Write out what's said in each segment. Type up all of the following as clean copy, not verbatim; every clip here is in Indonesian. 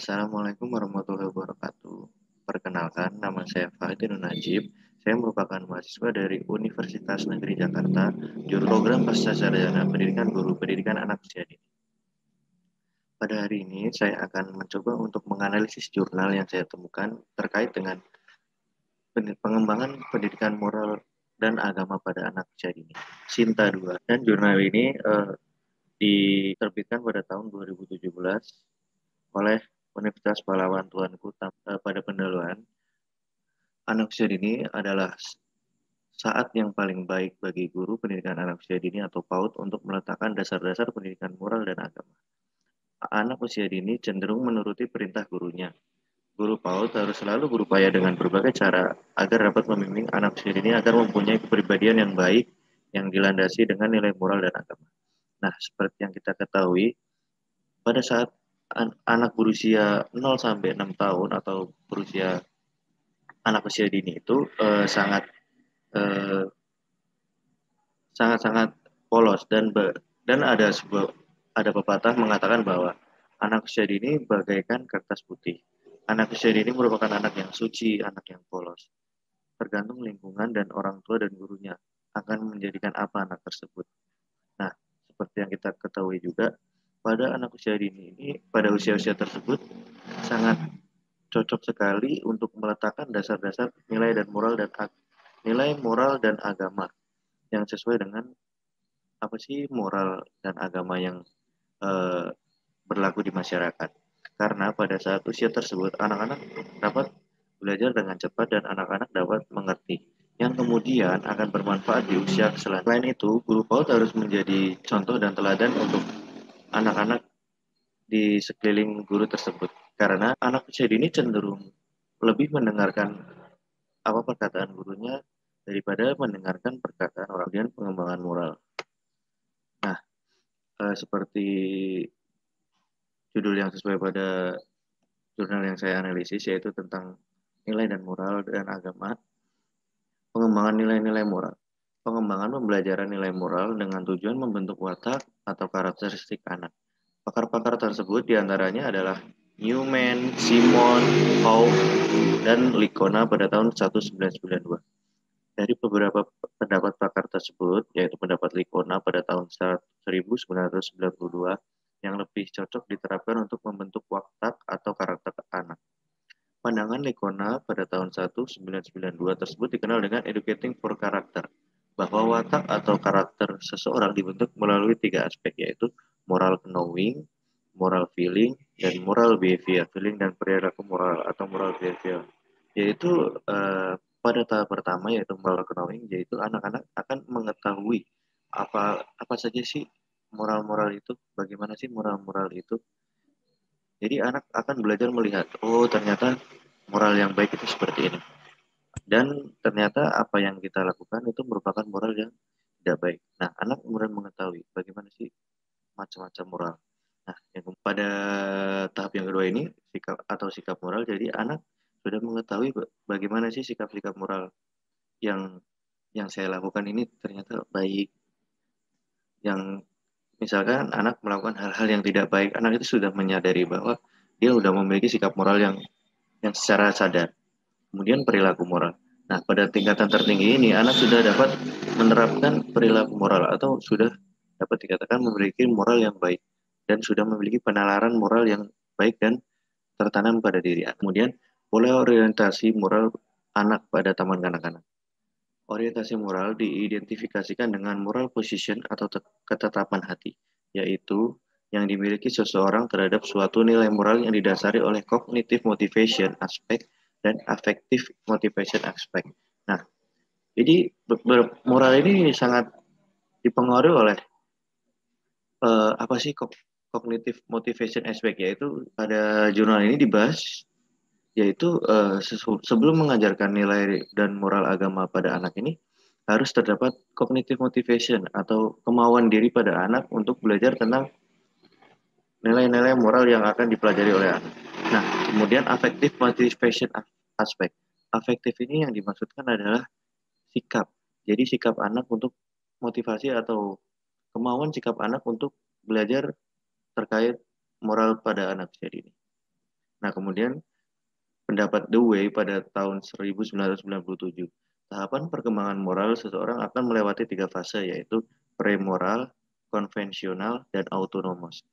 Assalamualaikum warahmatullahi wabarakatuh. Perkenalkan, nama saya Fahidin Najib. Saya merupakan mahasiswa dari Universitas Negeri Jakarta, Jurusan Program Pascasarjana Pendidikan Guru Pendidikan Anak Usia Dini. Pada hari ini, saya akan mencoba untuk menganalisis jurnal yang saya temukan terkait dengan pengembangan pendidikan moral dan agama pada anak usia dini, Sinta 2. Dan jurnal ini diterbitkan pada tahun 2017 oleh Universitas Pahlawan Tuanku pada pendahuluan. Anak usia dini adalah saat yang paling baik bagi guru pendidikan anak usia dini atau PAUD untuk meletakkan dasar-dasar pendidikan moral dan agama. Anak usia dini cenderung menuruti perintah gurunya. Guru PAUD harus selalu berupaya dengan berbagai cara agar dapat membimbing anak usia dini agar mempunyai kepribadian yang baik yang dilandasi dengan nilai moral dan agama. Nah, seperti yang kita ketahui, pada saat anak berusia 0 sampai 6 tahun atau berusia anak usia dini itu sangat polos dan ada pepatah mengatakan bahwa anak usia dini bagaikan kertas putih. Anak usia dini merupakan anak yang suci, anak yang polos. Tergantung lingkungan dan orang tua dan gurunya akan menjadikan apa anak tersebut. Nah, seperti yang kita ketahui juga, pada anak usia dini ini, pada usia-usia tersebut sangat cocok sekali untuk meletakkan dasar-dasar nilai moral dan agama yang sesuai dengan apa sih moral dan agama yang berlaku di masyarakat. Karena pada saat usia tersebut anak-anak dapat belajar dengan cepat dan anak-anak dapat mengerti yang kemudian akan bermanfaat di usia selanjutnya. Selain itu, guru PAUD harus menjadi contoh dan teladan untuk anak-anak di sekeliling guru tersebut. Karena anak usia dini cenderung lebih mendengarkan apa perkataan gurunya daripada mendengarkan perkataan orang. Kemudian pengembangan moral. Nah, seperti judul yang sesuai pada jurnal yang saya analisis, yaitu tentang nilai dan moral dan agama. Pengembangan nilai-nilai moral. Pengembangan pembelajaran nilai moral dengan tujuan membentuk watak atau karakteristik anak. Pakar-pakar tersebut diantaranya adalah Newman, Simon, Howe, dan Licona pada tahun 1992. Dari beberapa pendapat pakar tersebut, yaitu pendapat Licona pada tahun 1992, yang lebih cocok diterapkan untuk membentuk watak atau karakter anak. Pandangan Licona pada tahun 1992 tersebut dikenal dengan educating for character, bahwa watak atau karakter seseorang dibentuk melalui 3 aspek, yaitu moral knowing, moral feeling, dan moral behavior. Feeling dan perilaku moral atau moral behavior. Yaitu pada tahap pertama, yaitu moral knowing, yaitu anak-anak akan mengetahui apa saja sih moral-moral itu, bagaimana sih moral-moral itu. Jadi anak akan belajar melihat, oh ternyata moral yang baik itu seperti ini. Dan ternyata apa yang kita lakukan itu merupakan moral yang tidak baik. Nah, anak kemudian mengetahui bagaimana sih macam-macam moral. Nah, pada tahap yang kedua ini, sikap moral, jadi anak sudah mengetahui bagaimana sih sikap-sikap moral yang saya lakukan ini ternyata baik. Yang misalkan anak melakukan hal-hal yang tidak baik, anak itu sudah menyadari bahwa dia sudah memiliki sikap moral yang secara sadar. Kemudian perilaku moral. Nah, pada tingkatan tertinggi ini, anak sudah dapat menerapkan perilaku moral atau sudah dapat dikatakan memiliki moral yang baik dan sudah memiliki penalaran moral yang baik dan tertanam pada diri anak. Kemudian, pola orientasi moral anak pada taman kanak-kanak. Orientasi moral diidentifikasikan dengan moral position atau ketetapan hati, yaitu yang dimiliki seseorang terhadap suatu nilai moral yang didasari oleh cognitive motivation aspek dan affective motivation aspek. Nah, jadi moral ini sangat dipengaruhi oleh apa sih cognitive motivation aspek, yaitu pada jurnal ini dibahas, yaitu sebelum mengajarkan nilai dan moral agama pada anak ini harus terdapat cognitive motivation atau kemauan diri pada anak untuk belajar tentang nilai-nilai moral yang akan dipelajari oleh anak. Nah, kemudian affective motivation aspek. Affektif ini yang dimaksudkan adalah sikap. Jadi sikap anak untuk motivasi atau kemauan sikap anak untuk belajar terkait moral pada anak usia dini. Nah, kemudian pendapat Dewey pada tahun 1997, tahapan perkembangan moral seseorang akan melewati 3 fase, yaitu premoral, konvensional, dan autonomos.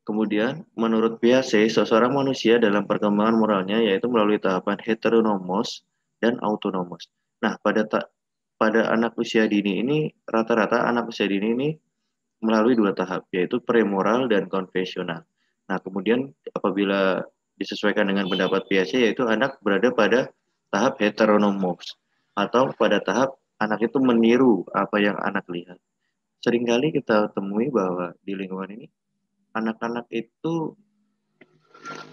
Kemudian, menurut Piaget, seseorang manusia dalam perkembangan moralnya yaitu melalui tahapan heteronomos dan autonomos. Nah, pada anak usia dini ini, rata-rata anak usia dini ini melalui 2 tahap, yaitu premoral dan konvensional. Nah, kemudian apabila disesuaikan dengan pendapat Piaget, yaitu anak berada pada tahap heteronomos, atau pada tahap anak itu meniru apa yang anak lihat. Seringkali kita temui bahwa di lingkungan ini, anak-anak itu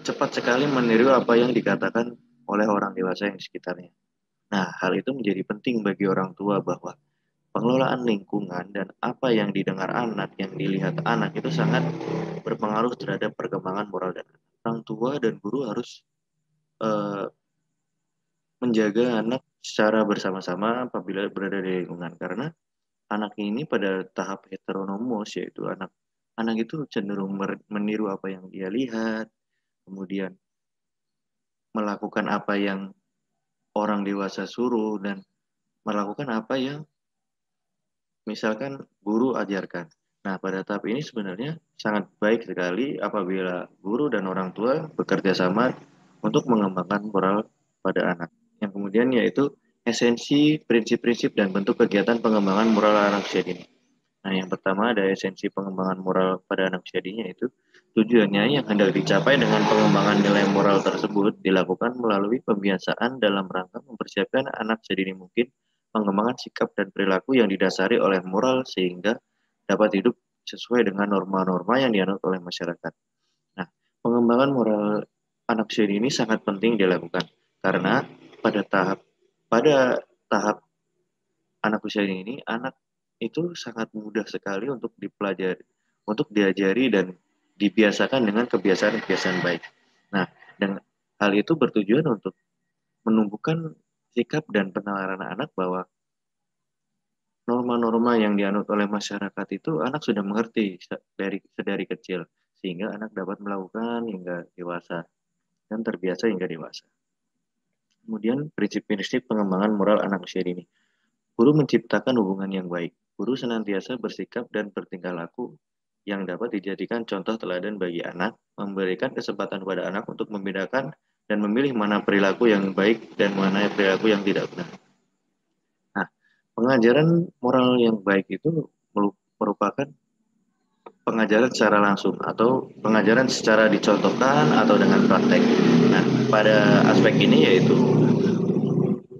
cepat sekali meniru apa yang dikatakan oleh orang dewasa yang di sekitarnya. Nah, hal itu menjadi penting bagi orang tua bahwa pengelolaan lingkungan dan apa yang didengar anak, yang dilihat anak itu sangat berpengaruh terhadap perkembangan moral dan anak. Orang tua dan guru harus uh, menjaga anak secara bersama-sama apabila berada di lingkungan, karena anak ini pada tahap heteronomos, yaitu anak itu cenderung meniru apa yang dia lihat, kemudian melakukan apa yang orang dewasa suruh, dan melakukan apa yang misalkan guru ajarkan. Nah, pada tahap ini sebenarnya sangat baik sekali apabila guru dan orang tua bekerja sama untuk mengembangkan moral pada anak. Yang kemudian yaitu esensi, prinsip-prinsip, dan bentuk kegiatan pengembangan moral anak usia dini. Nah, yang pertama ada esensi pengembangan moral pada anak usia dini, yaitu tujuannya yang hendak dicapai dengan pengembangan nilai moral tersebut dilakukan melalui pembiasaan dalam rangka mempersiapkan anak sedini mungkin pengembangan sikap dan perilaku yang didasari oleh moral sehingga dapat hidup sesuai dengan norma-norma yang dianut oleh masyarakat. Nah, pengembangan moral anak usia dini sangat penting dilakukan karena pada tahap anak usia dini, anak itu sangat mudah sekali untuk dipelajari, untuk diajari dan dibiasakan dengan kebiasaan-kebiasaan baik. Nah, dan hal itu bertujuan untuk menumbuhkan sikap dan penalaran anak bahwa norma-norma yang dianut oleh masyarakat itu anak sudah mengerti sedari kecil, sehingga anak dapat melakukan hingga dewasa dan terbiasa hingga dewasa. Kemudian prinsip-prinsip pengembangan moral anak usia dini. Guru menciptakan hubungan yang baik. Guru senantiasa bersikap dan bertingkah laku yang dapat dijadikan contoh teladan bagi anak, memberikan kesempatan pada anak untuk membedakan dan memilih mana perilaku yang baik dan mana perilaku yang tidak benar. Nah, pengajaran moral yang baik itu merupakan pengajaran secara langsung atau pengajaran secara dicontohkan atau dengan praktek. Nah, pada aspek ini yaitu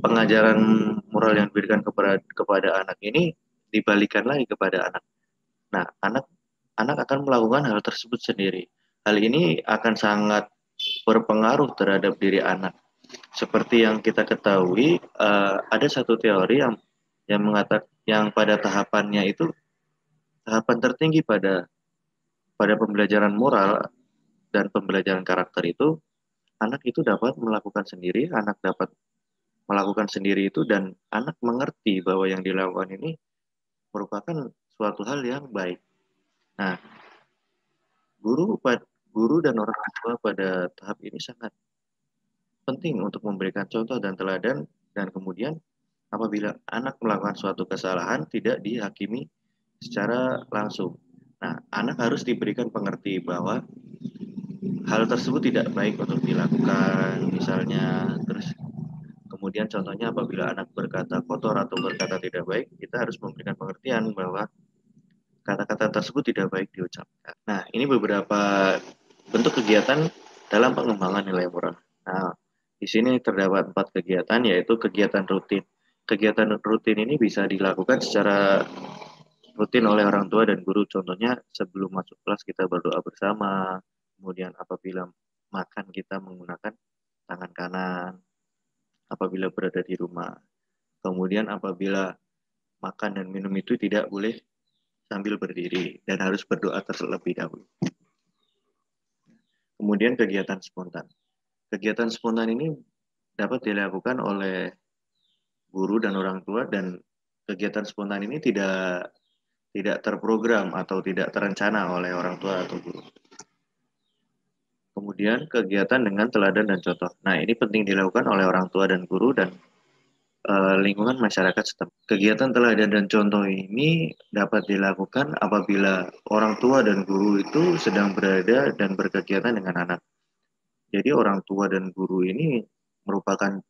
pengajaran moral yang diberikan kepada anak ini dibalikan lagi kepada anak. Nah, anak akan melakukan hal tersebut sendiri. Hal ini akan sangat berpengaruh terhadap diri anak. Seperti yang kita ketahui, ada satu teori yang mengatakan yang pada tahapannya itu tahapan tertinggi pada pembelajaran moral dan pembelajaran karakter itu, anak itu dapat melakukan sendiri, anak dapat melakukan sendiri itu, dan anak mengerti bahwa yang dilakukan ini merupakan suatu hal yang baik. Nah, guru guru dan orang tua pada tahap ini sangat penting untuk memberikan contoh dan teladan, dan kemudian apabila anak melakukan suatu kesalahan tidak dihakimi secara langsung. Nah, anak harus diberikan pengerti bahwa hal tersebut tidak baik untuk dilakukan, misalnya. Terus kemudian contohnya apabila anak berkata kotor atau berkata tidak baik, kita harus memberikan pengertian bahwa kata-kata tersebut tidak baik diucapkan. Nah, ini beberapa bentuk kegiatan dalam pengembangan nilai moral. Nah, di sini terdapat 4 kegiatan, yaitu kegiatan rutin. Kegiatan rutin ini bisa dilakukan secara rutin oleh orang tua dan guru. Contohnya sebelum masuk kelas kita berdoa bersama, kemudian apabila makan kita menggunakan tangan kanan, apabila berada di rumah. Kemudian apabila makan dan minum itu tidak boleh sambil berdiri dan harus berdoa terlebih dahulu. Kemudian kegiatan spontan. Kegiatan spontan ini dapat dilakukan oleh guru dan orang tua, dan kegiatan spontan ini tidak terprogram atau tidak terencana oleh orang tua atau guru. Kemudian kegiatan dengan teladan dan contoh. Nah, ini penting dilakukan oleh orang tua dan guru dan lingkungan masyarakat setempat. Kegiatan teladan dan contoh ini dapat dilakukan apabila orang tua dan guru itu sedang berada dan berkegiatan dengan anak. Jadi orang tua dan guru ini merupakan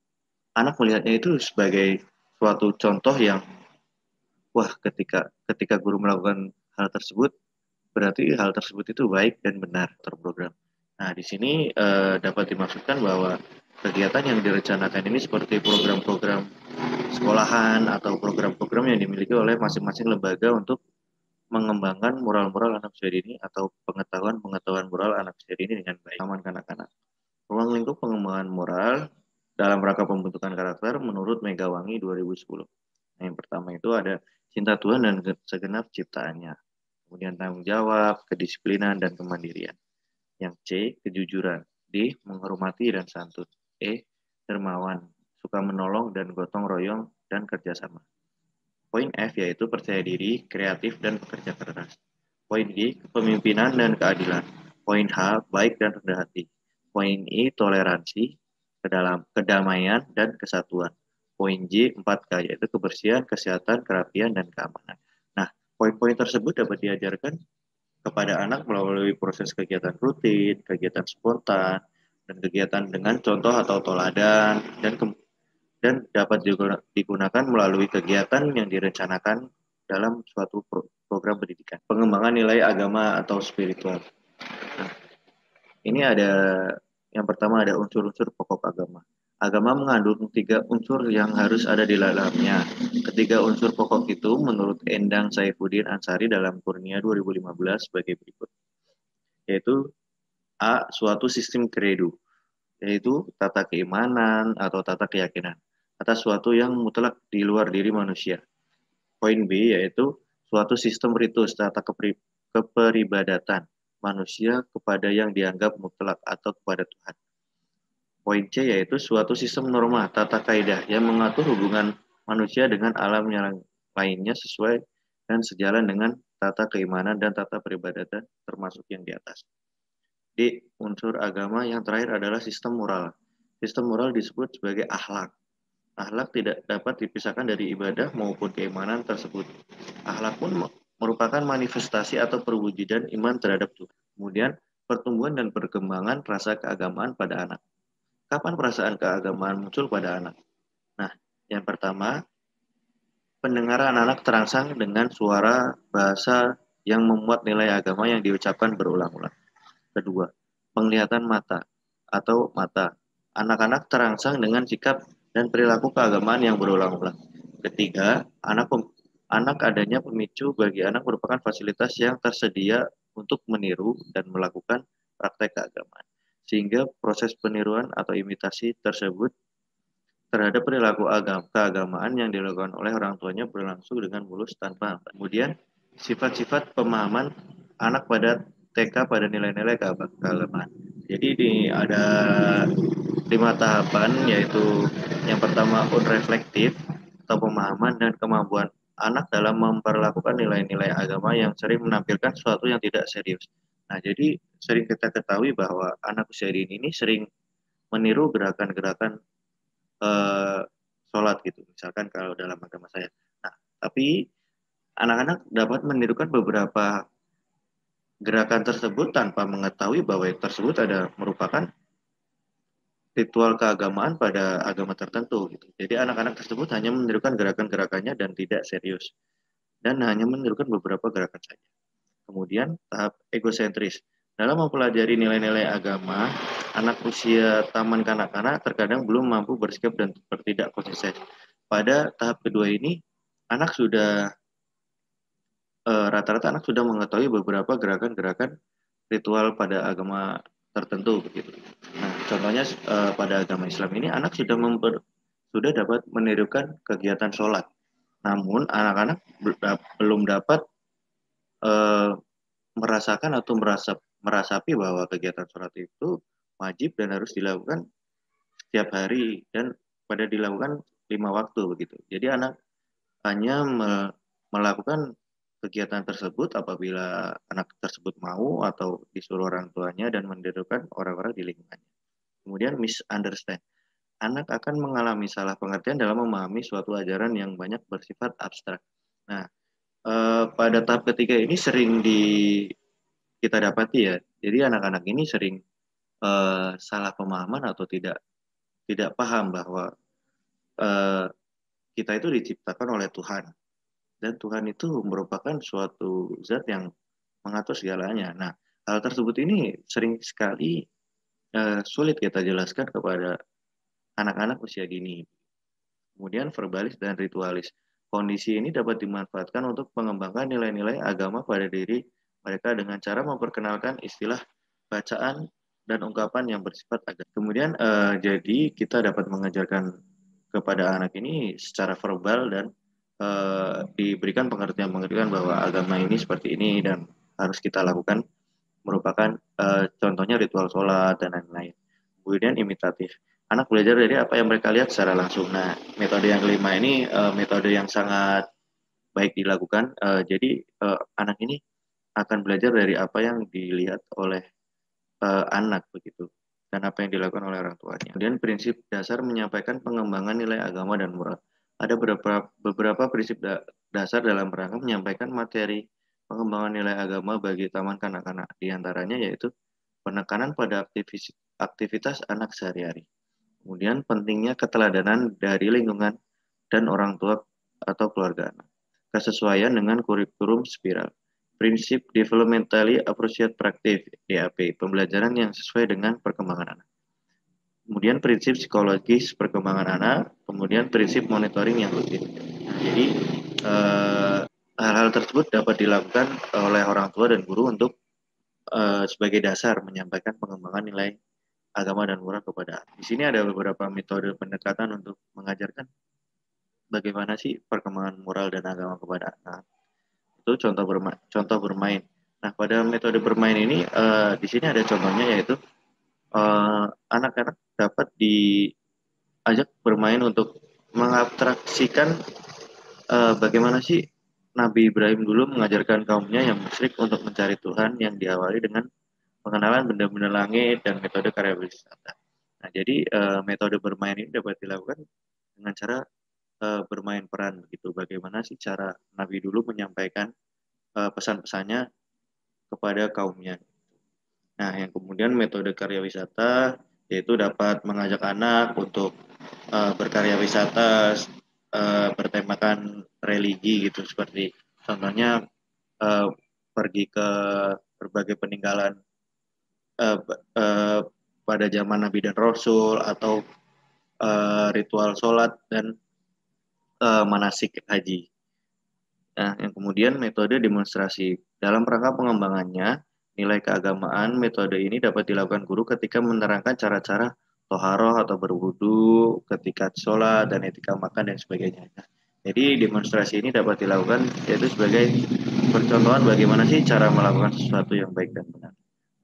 anak melihatnya itu sebagai suatu contoh yang wah ketika guru melakukan hal tersebut berarti hal tersebut itu baik dan benar terprogram. Nah, di sini dapat dimaksudkan bahwa kegiatan yang direncanakan ini seperti program-program sekolahan atau program-program yang dimiliki oleh masing-masing lembaga untuk mengembangkan moral-moral anak usia dini atau pengetahuan-pengetahuan moral anak usia dini dengan baik. Taman kanak-kanak. Ruang lingkup pengembangan moral dalam rangka pembentukan karakter menurut Megawangi 2010. Nah, yang pertama itu ada cinta Tuhan dan segenap ciptaannya. Kemudian tanggung jawab, kedisiplinan, dan kemandirian. Yang C, kejujuran. D, menghormati dan santun. E, dermawan, suka menolong dan gotong royong dan kerjasama. Poin F yaitu percaya diri, kreatif, dan pekerja keras. Poin G, kepemimpinan dan keadilan. Poin H, baik dan rendah hati. Poin I, toleransi, kedamaian, dan kesatuan. Poin J, 4K, yaitu kebersihan, kesehatan, kerapian, dan keamanan. Nah, poin-poin tersebut dapat diajarkan kepada anak melalui proses kegiatan rutin, kegiatan spontan, dan kegiatan dengan contoh atau teladan, dan dapat digunakan melalui kegiatan yang direncanakan dalam suatu program pendidikan. Pengembangan nilai agama atau spiritual. Nah, ini ada yang pertama ada unsur-unsur pokok agama. Agama mengandung 3 unsur yang harus ada di dalamnya. Ketiga unsur pokok itu menurut Endang Saifuddin Ansari dalam Kurnia 2015 sebagai berikut. Yaitu A. Suatu sistem kredo, yaitu tata keimanan atau tata keyakinan atas suatu yang mutlak di luar diri manusia. Poin B yaitu suatu sistem ritus tata keperibadatan manusia kepada yang dianggap mutlak atau kepada Tuhan. Poin C yaitu suatu sistem norma tata kaidah yang mengatur hubungan manusia dengan alam yang lainnya sesuai dan sejalan dengan tata keimanan dan tata peribadatan termasuk yang di atas. D. Unsur agama yang terakhir adalah sistem moral. Sistem moral disebut sebagai akhlak. Akhlak tidak dapat dipisahkan dari ibadah maupun keimanan tersebut. Akhlak pun merupakan manifestasi atau perwujudan iman terhadap Tuhan. Kemudian, pertumbuhan dan perkembangan rasa keagamaan pada anak. Kapan perasaan keagamaan muncul pada anak? Nah, yang pertama, pendengaran anak terangsang dengan suara bahasa yang memuat nilai agama yang diucapkan berulang-ulang. Kedua, penglihatan mata atau mata. Anak-anak terangsang dengan sikap dan perilaku keagamaan yang berulang-ulang. Ketiga, anak adanya pemicu bagi anak merupakan fasilitas yang tersedia untuk meniru dan melakukan praktek keagamaan. Sehingga proses peniruan atau imitasi tersebut terhadap perilaku keagamaan yang dilakukan oleh orang tuanya berlangsung dengan mulus tanpa. Kemudian, sifat-sifat pemahaman anak pada TK pada nilai-nilai keagamaan. Jadi ini ada 5 tahapan, yaitu yang pertama unreflektif atau pemahaman dan kemampuan anak dalam memperlakukan nilai-nilai agama yang sering menampilkan sesuatu yang tidak serius. Nah, jadi sering kita ketahui bahwa anak usia dini ini sering meniru gerakan-gerakan sholat gitu, misalkan kalau dalam agama saya. Nah, tapi anak-anak dapat menirukan beberapa gerakan tersebut tanpa mengetahui bahwa yang tersebut ada merupakan ritual keagamaan pada agama tertentu gitu. Jadi anak-anak tersebut hanya menirukan gerakan-gerakannya dan tidak serius dan hanya menirukan beberapa gerakan saja. Kemudian tahap egosentris. Dalam mempelajari nilai-nilai agama, anak usia taman kanak-kanak terkadang belum mampu bersikap dan bertindak konsisten. Pada tahap kedua ini, anak sudah rata-rata anak sudah mengetahui beberapa gerakan-gerakan ritual pada agama tertentu begitu. Nah, contohnya pada agama Islam ini anak sudah dapat menirukan kegiatan sholat. Namun anak-anak belum dapat merasakan atau merasapi bahwa kegiatan sholat itu wajib dan harus dilakukan setiap hari dan pada dilakukan 5 waktu begitu. Jadi anak hanya melakukan kegiatan tersebut apabila anak tersebut mau atau disuruh orang tuanya dan menirukan orang-orang di lingkungannya. Kemudian misunderstand. Anak akan mengalami salah pengertian dalam memahami suatu ajaran yang banyak bersifat abstrak. Nah, pada tahap ketiga ini sering kita dapati ya. Jadi anak-anak ini sering salah pemahaman atau tidak paham bahwa eh, kita itu diciptakan oleh Tuhan dan Tuhan itu merupakan suatu zat yang mengatur segalanya. Nah, hal tersebut ini sering sekali sulit kita jelaskan kepada anak-anak usia dini. Kemudian verbalis dan ritualis. Kondisi ini dapat dimanfaatkan untuk mengembangkan nilai-nilai agama pada diri mereka dengan cara memperkenalkan istilah bacaan dan ungkapan yang bersifat agama. Kemudian jadi kita dapat mengajarkan kepada anak ini secara verbal dan diberikan pengertian-pengertian bahwa agama ini seperti ini dan harus kita lakukan merupakan contohnya ritual sholat dan lain-lain. Kemudian imitatif. Anak belajar dari apa yang mereka lihat secara langsung. Nah, metode yang kelima ini metode yang sangat baik dilakukan. Jadi anak ini akan belajar dari apa yang dilihat oleh anak begitu dan apa yang dilakukan oleh orang tuanya. Kemudian prinsip dasar menyampaikan pengembangan nilai agama dan moral. Ada beberapa prinsip dasar dalam rangka menyampaikan materi pengembangan nilai agama bagi taman kanak-kanak. Di antaranya yaitu penekanan pada aktivitas anak sehari-hari. Kemudian pentingnya keteladanan dari lingkungan dan orang tua atau keluarga anak. Kesesuaian dengan kurikulum spiral. Prinsip Developmentally Appropriate Practice, DAP, pembelajaran yang sesuai dengan perkembangan anak. Kemudian prinsip psikologis perkembangan anak, kemudian prinsip monitoring yang rutin. Nah, jadi hal-hal tersebut dapat dilakukan oleh orang tua dan guru untuk sebagai dasar menyampaikan pengembangan nilai agama dan moral kepada anak. Di sini ada beberapa metode pendekatan untuk mengajarkan bagaimana sih perkembangan moral dan agama kepada anak. Itu contoh bermain. Nah, pada metode bermain ini di sini ada contohnya yaitu anak-anak dapat diajak bermain untuk mengabstraksikan bagaimana sih Nabi Ibrahim dulu mengajarkan kaumnya yang musyrik untuk mencari Tuhan yang diawali dengan pengenalan benda-benda langit dan metode karya wisata. Nah, jadi metode bermain ini dapat dilakukan dengan cara bermain peran begitu. Bagaimana sih cara Nabi dulu menyampaikan pesan-pesannya kepada kaumnya. Nah, yang kemudian metode karya wisata yaitu dapat mengajak anak untuk berkarya wisata bertemakan religi gitu, seperti contohnya uh, pergi ke berbagai peninggalan uh, uh, pada zaman Nabi dan Rasul atau ritual sholat dan manasik haji. Nah, yang kemudian metode demonstrasi. Dalam rangka pengembangannya, nilai keagamaan, metode ini dapat dilakukan guru ketika menerangkan cara-cara toharoh atau berwudu, ketika sholat, dan etika makan, dan sebagainya. Nah, jadi demonstrasi ini dapat dilakukan yaitu sebagai percontohan bagaimana sih cara melakukan sesuatu yang baik dan benar.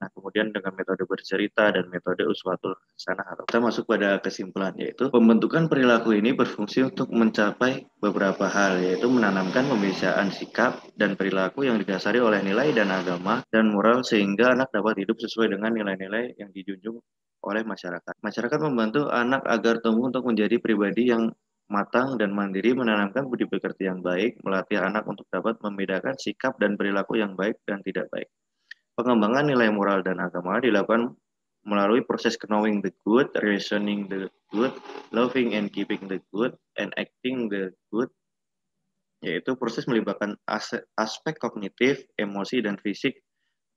Nah, kemudian dengan metode bercerita dan metode uswatul hasanah, kita masuk pada kesimpulan, yaitu pembentukan perilaku ini berfungsi untuk mencapai beberapa hal, yaitu menanamkan pembiasaan sikap dan perilaku yang didasari oleh nilai dan agama dan moral sehingga anak dapat hidup sesuai dengan nilai-nilai yang dijunjung oleh masyarakat. Masyarakat membantu anak agar tumbuh untuk menjadi pribadi yang matang dan mandiri, menanamkan budi pekerti yang baik, melatih anak untuk dapat membedakan sikap dan perilaku yang baik dan tidak baik. Pengembangan nilai moral dan agama dilakukan melalui proses knowing the good, reasoning the good, loving and keeping the good, and acting the good, yaitu proses melibatkan aspek kognitif, emosi, dan fisik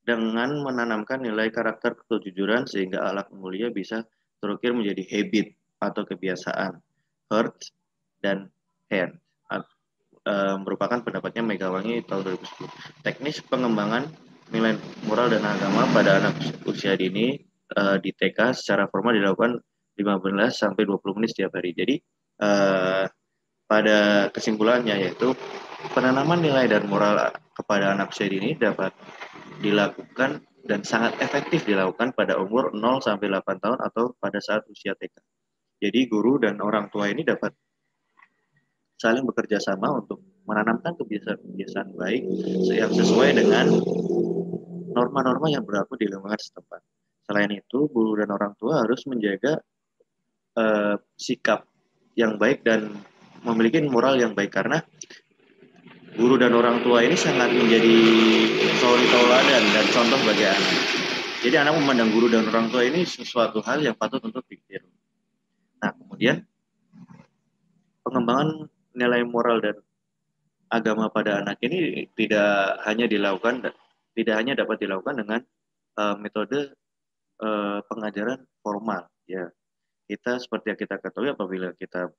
dengan menanamkan nilai karakter kejujuran sehingga akhlak mulia bisa terukir menjadi habit atau kebiasaan, heart, dan hand. Merupakan pendapatnya Megawangi tahun 2010. Teknis pengembangan nilai moral dan agama pada anak usia dini di TK secara formal dilakukan 15 sampai 20 menit setiap hari. Jadi pada kesimpulannya yaitu penanaman nilai dan moral kepada anak usia dini dapat dilakukan dan sangat efektif dilakukan pada umur 0 sampai 8 tahun atau pada saat usia TK. Jadi guru dan orang tua ini dapat saling bekerja sama untuk menanamkan kebiasaan-kebiasaan baik yang sesuai dengan norma-norma yang berlaku di lingkungan setempat. Selain itu, guru dan orang tua harus menjaga sikap yang baik dan memiliki moral yang baik, karena guru dan orang tua ini sangat menjadi suri tauladan dan contoh bagi anak. Jadi anak memandang guru dan orang tua ini sesuatu hal yang patut untuk ditiru. Nah, kemudian pengembangan nilai moral dan agama pada anak ini tidak hanya dapat dilakukan dengan metode pengajaran formal. Ya, kita seperti yang kita ketahui, apabila kita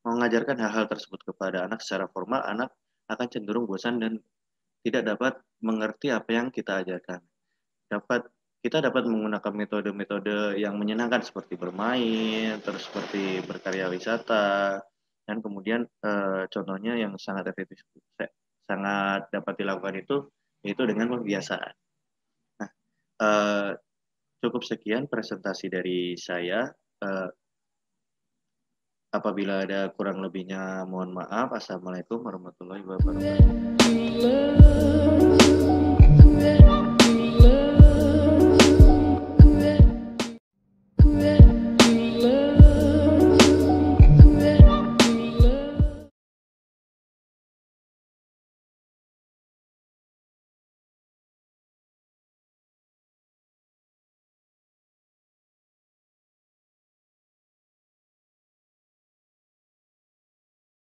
mengajarkan hal-hal tersebut kepada anak secara formal, anak akan cenderung bosan dan tidak dapat mengerti apa yang kita ajarkan. Kita dapat menggunakan metode-metode yang menyenangkan seperti bermain, terus seperti berkarya wisata, dan kemudian contohnya yang sangat efektif, sangat dapat dilakukan itu yaitu dengan pembiasaan. Nah, cukup sekian presentasi dari saya. Apabila ada kurang lebihnya mohon maaf. Assalamualaikum warahmatullahi wabarakatuh.